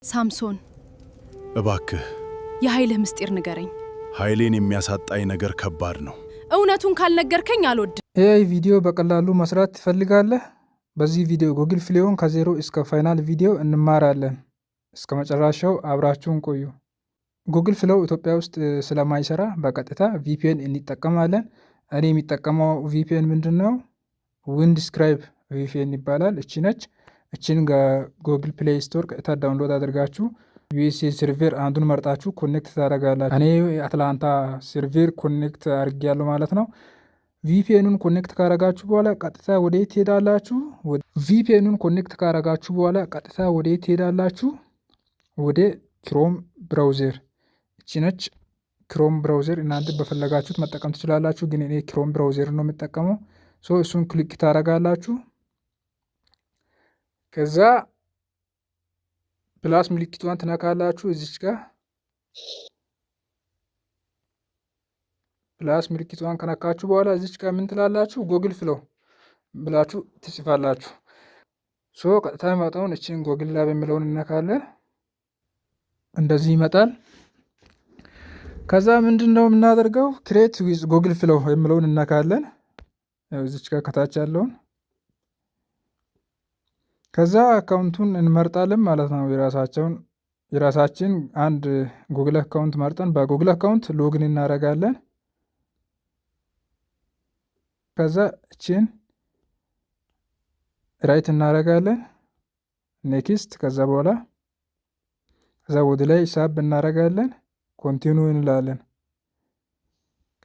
ሳምሶን እባክህ የኃይልህ ምስጢር ንገረኝ። ኃይሌን የሚያሳጣኝ ነገር ከባድ ነው። እውነቱን ካልነገርከኝ አልወድም። ኤአይ ቪዲዮ በቀላሉ መስራት ትፈልጋለህ? በዚህ ቪዲዮ ጉግል ፍሌውን ከዜሮ እስከ ፋይናል ቪዲዮ እንማራለን። እስከ መጨረሻው አብራችሁን ቆዩ። ጉግል ፍሎው ኢትዮጵያ ውስጥ ስለማይሰራ በቀጥታ ቪፒኤን እንጠቀማለን። እኔ የሚጠቀመው ቪፒኤን ምንድነው? ዊንድስክራይብ ቪፒኤን ይባላል። እቺ ነች። እቺን ጉግል ፕሌይ ስቶር ቀጥታ ዳውንሎድ አድርጋችሁ ዩኤስኤ ሰርቨር አንዱን መርጣችሁ ኮኔክት ታደርጋላችሁ። እኔ አትላንታ ሰርቨር ኮኔክት አድርጌያለሁ ማለት ነው። ቪፒኤኑን ኮኔክት ካረጋችሁ በኋላ ቀጥታ ወዴት ትሄዳላችሁ? ቪፒኤኑን ኮኔክት ካረጋችሁ በኋላ ቀጥታ ወዴት ትሄዳላችሁ? ወደ ክሮም ብራውዘር። እቺ ነች ክሮም ብራውዘር። እናንተ በፈለጋችሁት መጠቀም ትችላላችሁ፣ ግን እኔ ክሮም ብራውዘር ነው የምጠቀመው። እሱን ክሊክ ታረጋላችሁ። ከዛ ፕላስ ምልክቷን ትነካላችሁ። እዚች ጋር ፕላስ ምልክቷን ከነካችሁ በኋላ እዚች ጋር ምን ትላላችሁ? ጉግል ፍሎው ብላችሁ ትጽፋላችሁ። ቀጥታ የሚመጣውን እቺን ጉግል ላብ የሚለውን እነካለን። እንደዚህ ይመጣል። ከዛ ምንድነው የምናደርገው? ክሬት ዊዝ ጉግል ፍሎው የሚለውን እነካለን። እዚች ጋር ከታች ያለውን ከዛ አካውንቱን እንመርጣለን ማለት ነው። የራሳችን አንድ ጉግል አካውንት መርጠን በጉግል አካውንት ሎግን እናደርጋለን። ከዛ እቺን ራይት እናደርጋለን፣ ኔክስት። ከዛ በኋላ ወደ ላይ ሳብ እናደርጋለን፣ ኮንቲኒው እንላለን።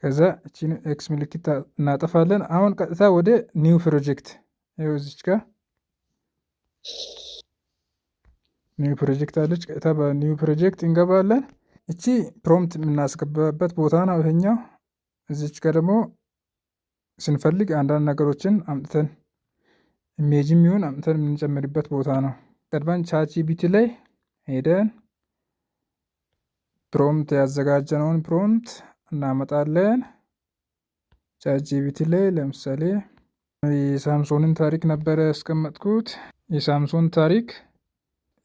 ከዛ እቺን ኤክስ ምልክት እናጠፋለን። አሁን ቀጥታ ወደ ኒው ፕሮጀክት እዚች ጋር ኒው ፕሮጀክት አለች። ቀጥታ በኒው ፕሮጀክት እንገባለን። እቺ ፕሮምፕት የምናስገባበት ቦታ ነው ይሄኛው። እዚች ጋር ደግሞ ስንፈልግ አንዳንድ ነገሮችን አምጥተን ኢሜጅም ይሁን አምጥተን የምንጨምርበት ቦታ ነው። ቀድመን ቻትጂፒቲ ላይ ሄደን ፕሮምፕት ያዘጋጀነውን ፕሮምፕት እናመጣለን። ቻትጂፒቲ ላይ ለምሳሌ የሳምሶንን ታሪክ ነበረ ያስቀመጥኩት። የሳምሶን ታሪክ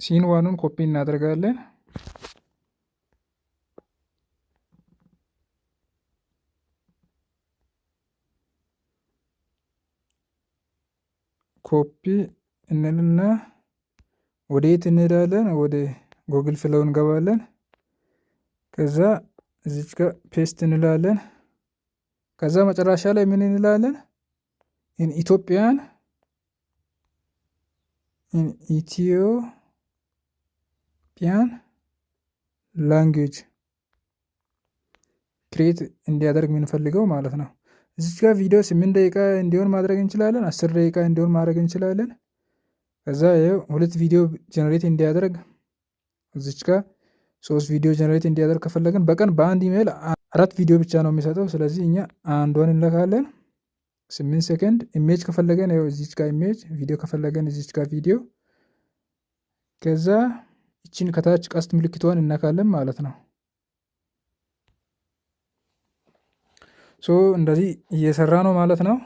ሲን ዋኑን ኮፒ እናደርጋለን። ኮፒ እንልና ወዴት እንሄዳለን? ወደ ጉግል ፍሎው እንገባለን። ከዛ እዚች ጋር ፔስት እንላለን። ከዛ መጨረሻ ላይ ምን እንላለን? ኢትዮጵያን ላንጉዌጅ ክሬት እንዲያደርግ የምንፈልገው ማለት ነው። እዚች ጋር ቪዲዮ 8 ደቂቃ እንዲሆን ማድረግ እንችላለን፣ 10 ደቂቃ እንዲሆን ማድረግ እንችላለን። ከዛ ይኸው 2 ቪዲዮ ጀነሬት እንዲያደርግ እዚች ጋር 3 ቪዲዮ ጀነሬት እንዲያደርግ ከፈለግን በቀን በአንድ ኢሜይል 4 ቪዲዮ ብቻ ነው የሚሰጠው። ስለዚህ እኛ አንዷን እንለካለን። 8 ሰከንድ። ኢሜጅ ከፈለገን ይኸው እዚች ጋር ኢሜጅ፣ ቪዲዮ ከፈለገን እዚች ጋር ቪዲዮ። ከዛ እቺን ከታች ቀስት ምልክቷን እነካለን ማለት ነው። እንደዚህ እየሰራ ነው ማለት ነው።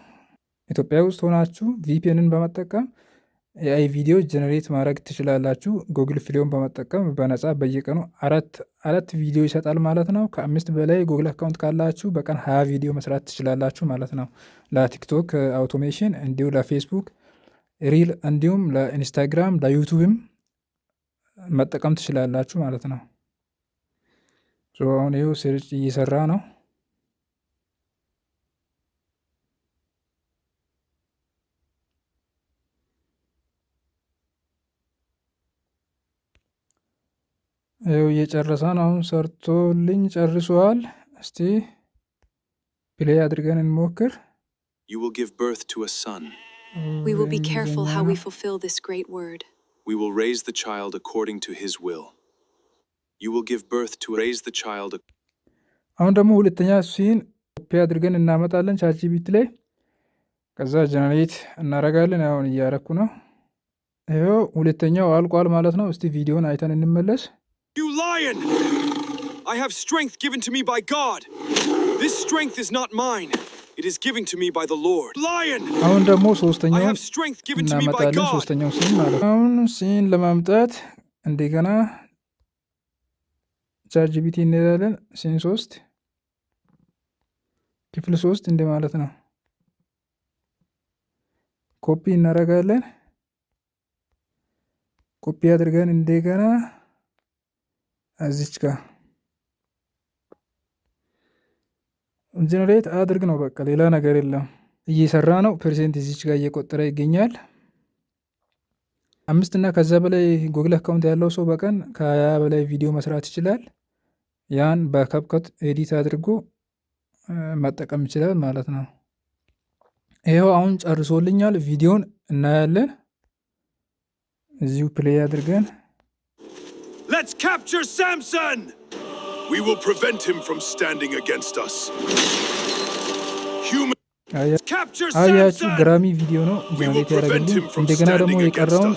ኢትዮጵያ ውስጥ ሆናችሁ ቪፒኤንን በመጠቀም ኤአይ ቪዲዮ ጀነሬት ማድረግ ትችላላችሁ። ጉግል ፍሎውን በመጠቀም በነፃ በየቀኑ አራት ቪዲዮ ይሰጣል ማለት ነው። ከ5 በላይ ጉግል አካውንት ካላችሁ በቀን 20 ቪዲዮ መስራት ትችላላችሁ ማለት ነው። ለቲክቶክ አውቶሜሽን፣ እንዲሁም ለፌስቡክ ሪል፣ እንዲሁም ለኢንስታግራም፣ ለዩቱብም መጠቀም ትችላላችሁ ማለት ነው። አሁን ይኸው ስርጭ እየሰራ ነው። ይኸው እየጨረሰ ነው። አሁን ሰርቶልኝ ጨርሷል። እስቲ ፕሌይ አድርገን እንሞክር። You will give birth to a son. We will be careful how we fulfill this great word. We will raise the child according to his will. You will give birth to raise the child. አሁን ደግሞ ሁለተኛ ሲን ኮፒ አድርገን እናመጣለን ቻትጂፒቲ ላይ። ከዛ ጀነሬት እናረጋለን። አሁን እያረኩ ነው። ይኸው ሁለተኛው አልቋል ማለት ነው። እስቲ ቪዲዮን አይተን እንመለስ። You lion! I have strength given to me by God. This strength is not mine. It is given to me by the Lord. Lion! አሁን ደግሞ I ሶስተኛው have strength given to me by እናመጣለን። God. ሶስተኛው ሲን ማለት ነው። አሁን ሲን ለማምጣት እንደገና ቻት ጂፒቲ እንሄዳለን። ሲን 3 ክፍል 3 እንደ ማለት ነው። ኮፒ እናደርጋለን። ኮፒ አድርገን እንደገና እዚች ጋር ጀነሬት አድርግ ነው። በቃ ሌላ ነገር የለም። እየሰራ ነው። ፐርሰንት እዚች ጋር እየቆጠረ ይገኛል። 5 እና ከዛ በላይ ጉግል አካውንት ያለው ሰው በቀን ከ20 በላይ ቪዲዮ መስራት ይችላል። ያን በካፕከት ኤዲት አድርጎ መጠቀም ይችላል ማለት ነው። ይኸው አሁን ጨርሶልኛል። ቪዲዮን እናያለን። እዚሁ ፕሌይ አድርገን Let's capture Samson! We will prevent him from standing against us. አያችሁ ገራሚ ቪዲዮ ነው ጀነሬት ያደረግልን። እንደገና ደግሞ የቀረውን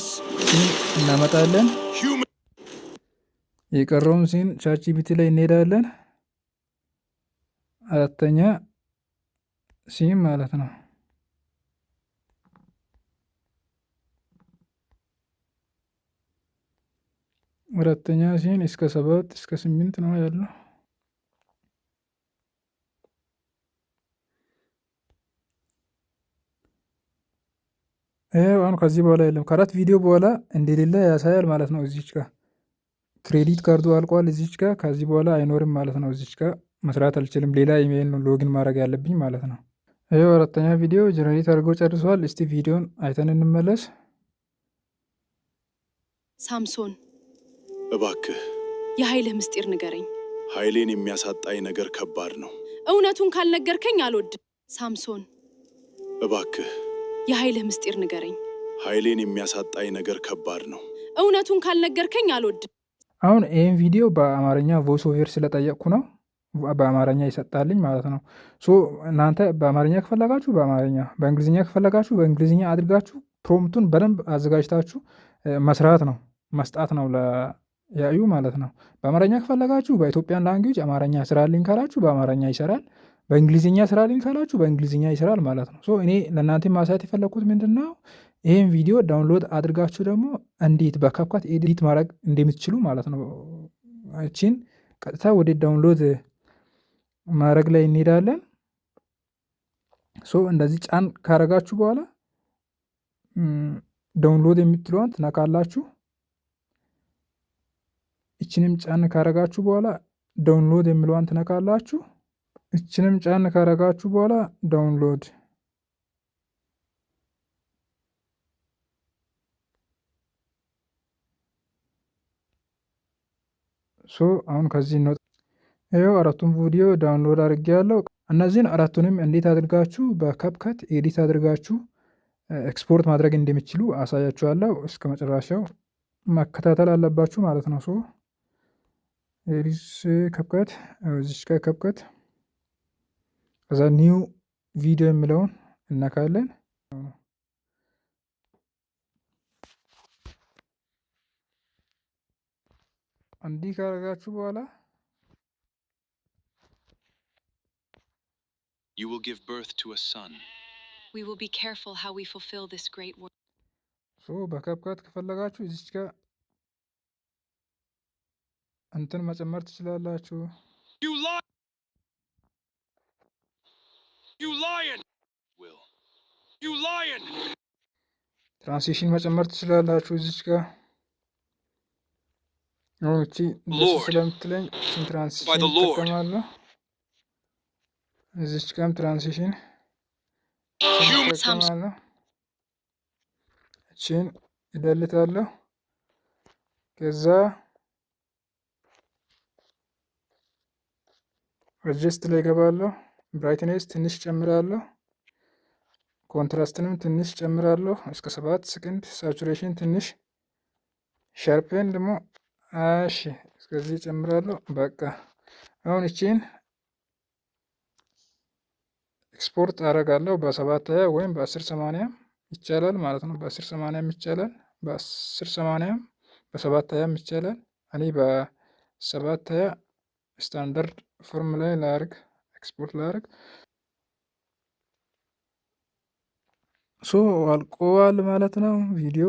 ሲን እናመጣለን። የቀረውን ሲን ቻት ጂፒቲ ላይ እንሄዳለን። 4ኛ ሲን ማለት ነው። አራተኛ ሲን እስከ 7 እስከ 8 ነው ያለው። አሁን ከዚህ በኋላ የለም። ከአራት ቪዲዮ በኋላ እንደሌለ ያሳያል ማለት ነው። እዚች ጋር ክሬዲት ካርዱ አልቋል። እዚች ጋር ከዚህ በኋላ አይኖርም ማለት ነው። እዚች ጋር መስራት አልችልም። ሌላ ኢሜይል ነው ሎጊን ማድረግ ያለብኝ ማለት ነው። ይኸው አራተኛ ቪዲዮ ጀነሬት አድርጎ ጨርሷል። እስቲ ቪዲዮን አይተን እንመለስ። ሳምሶን እባክህ የኃይልህ ምስጢር ንገረኝ። ኃይሌን የሚያሳጣኝ ነገር ከባድ ነው። እውነቱን ካልነገርከኝ አልወድም። ሳምሶን እባክህ የኃይልህ ምስጢር ንገረኝ። ኃይሌን የሚያሳጣኝ ነገር ከባድ ነው። እውነቱን ካልነገርከኝ አልወድም። አሁን ይህን ቪዲዮ በአማርኛ ቮይስ ኦቨር ስለጠየቅኩ ነው በአማርኛ ይሰጣልኝ ማለት ነው። እናንተ በአማርኛ ከፈለጋችሁ በአማርኛ፣ በእንግሊዝኛ ከፈለጋችሁ በእንግሊዝኛ አድርጋችሁ ፕሮምፕቱን በደንብ አዘጋጅታችሁ መስራት ነው መስጣት ነው ለያዩ ማለት ነው። በአማርኛ ከፈለጋችሁ በኢትዮጵያን ላንጉዌጅ አማርኛ ስራልኝ ካላችሁ በአማርኛ ይሰራል። በእንግሊዝኛ ስራልኝ ካላችሁ በእንግሊዝኛ ይሰራል ማለት ነው። እኔ ለእናንተ ማሳየት የፈለግኩት ምንድነው ይህን ቪዲዮ ዳውንሎድ አድርጋችሁ ደግሞ እንዴት በካፕካት ኤዲት ማድረግ እንደምትችሉ ማለት ነው። እቺን ቀጥታ ወደ ዳውንሎድ ማድረግ ላይ እንሄዳለን። እንደዚህ ጫን ካረጋችሁ በኋላ ዳውንሎድ የምትለዋን ትነካላችሁ። እችንም ጫን ካረጋችሁ በኋላ ዳውንሎድ የሚለዋን ትነካላችሁ። እችንም ጫን ካረጋችሁ በኋላ ዳውንሎድ አሁን ከዚህ ነው። ይኸው አራቱን ቪዲዮ ዳውንሎድ አድርጌያለሁ። እነዚህን አራቱንም እንዴት አድርጋችሁ በካፕካት ኤዲት አድርጋችሁ ኤክስፖርት ማድረግ እንደሚችሉ አሳያችኋለሁ። እስከ መጨረሻው መከታተል አለባችሁ ማለት ነው። ኤዲት ካፕካት እዚች ጋር ካፕካት ከዛ ኒው ቪዲዮ የሚለውን እናካለን። እንዲህ ካረጋችሁ በኋላ You will give birth to a son. We will be careful how we fulfill this great work. በካፕካት ከፈለጋችሁ እዚች ጋር እንትን መጨመር ትችላላችሁ። You lie! You lion! Will. You lion! ትራንሲሽን መጨመር ትችላላችሁ እዚች ጋር። አሁን እቺ ደስ ስለምትለኝ እቺን ትራንሲሽን እጠቀማለሁ። እዚች ጋርም ትራንሲሽን እጠቀማለሁ። እቺን እደልታለሁ። ከዛ አድጀስት ላይ ገባለሁ። ብራይትኔስ ትንሽ ጨምራለሁ። ኮንትራስትንም ትንሽ ጨምራለሁ እስከ 7 ሰከንድ። ሳቹሬሽን ትንሽ፣ ሻርፔን ደግሞ እስከዚህ ጨምራለሁ። በቃ አሁን እቺን ኤክስፖርት አደርጋለሁ። በ720 ወይም በ1080 ይቻላል ማለት ነው። በ1080 ይቻላል፣ በ1080 በ720 ይቻላል። እኔ በ720 ስታንዳርድ ፎርም ላይ ላርግ ኤክስፖርት ላርግ። አልቆዋል ማለት ነው። ቪዲዮ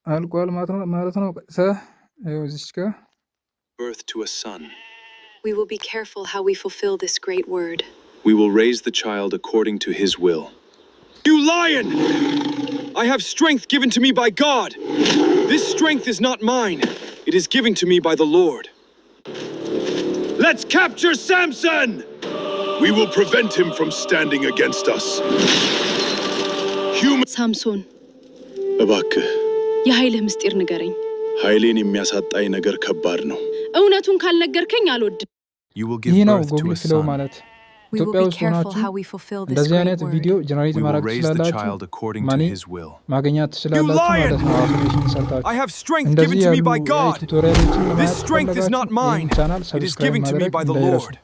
አልቋል ማለት ነው። እዚች ጋር birth to a son. We will be careful how we fulfill this great word. We will raise the child according to his will. You lion! I have strength given to me by God. This strength is not mine. It is given to me by the Lord. Let's capture Samson! We will prevent him from standing against us. ሳምሶን እባክህ የኃይልህ ምስጢር ንገረኝ። ኃይሌን የሚያሳጣኝ ነገር ከባድ ነው። እውነቱን ካልነገርከኝ አልወድም። You will ይህ give ነው birth to ጎግል a ፍሎው son. ማለት። We will ኢትዮጵያ be ውስጥ careful ሆናችሁ how we fulfill this እንደዚህ great አይነት word. ቪዲዮ ጀነሬት We will ማድረግ raise the ትችላላችሁ። child according to ማኒ his will. ማግኘት ትችላላችሁ lion! ማለት ነው። አውቶሜሽን ሰርታችሁ I have strength እንደዚህ given to me ያሉ by God. ቱቶሪያሎችን This ለማየት strength is not ከፈለጋችሁ mine. ይህን ቻናል It is ሰብስክራይብ given to me ማድረግ by the እንዳይረሱ። Lord.